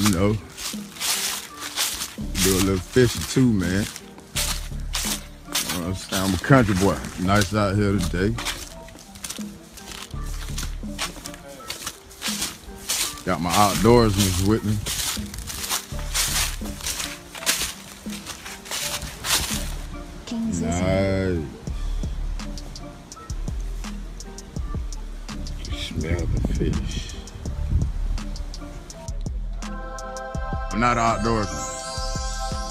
you know, do a little fishing too, man. I'm a country boy. Nice out here today. Got my outdoorsmen with me. Nice. You smell the fish. I'm not an outdoorsman,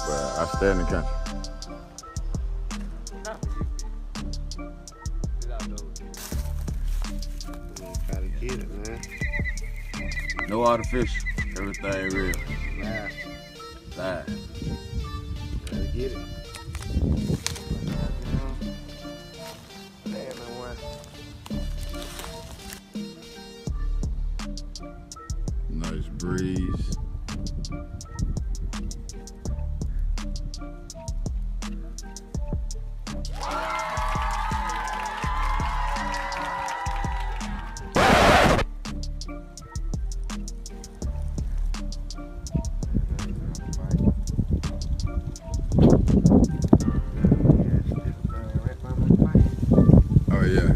but I stay in the country. Gotta get it, man. No artificial. Everything real. Live. Live. Gotta get it. Nice breeze. Oh yeah.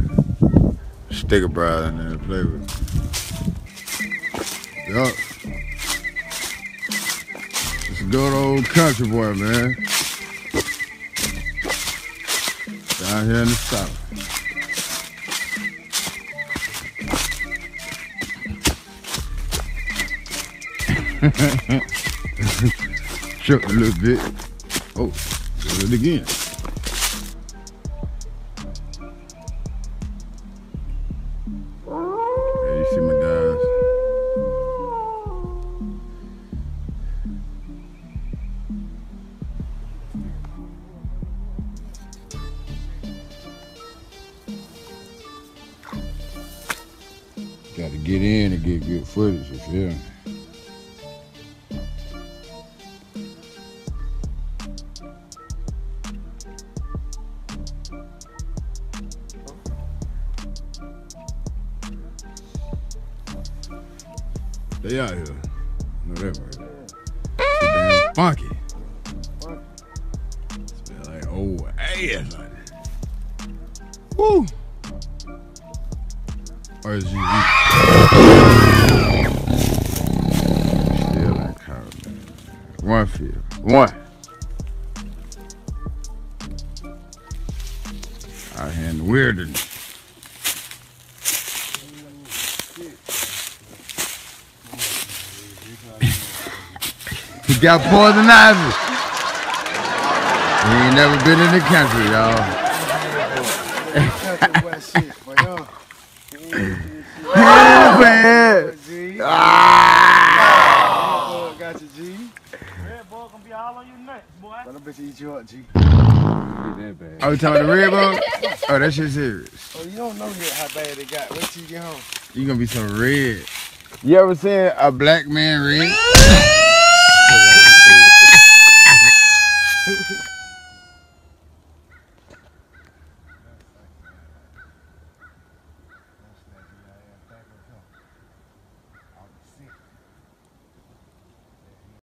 Sticker bride in there to play with. Yup. Just a good old country boy, man. Down here in the South. Shook a little bit. Oh, do it again. Yeah, you see my guys. Got to get in and get good footage, you feel me? They out here. Know that right. Too damn funky. Smell like old ass like that. Woo! Or is you still like how, man. One field. One. Out here in the wilderness. He got poison ivy. He ain't never been in the country, y'all. Yeah, man. Got you, G. Red bug gonna be all on your neck, boy. But I bet you eat you up, G. Oh, you talking about the red bug? Oh, that shit serious. Oh, you don't know yet how bad it got. Wait till you get home. You gonna be some red. You ever seen a black man red?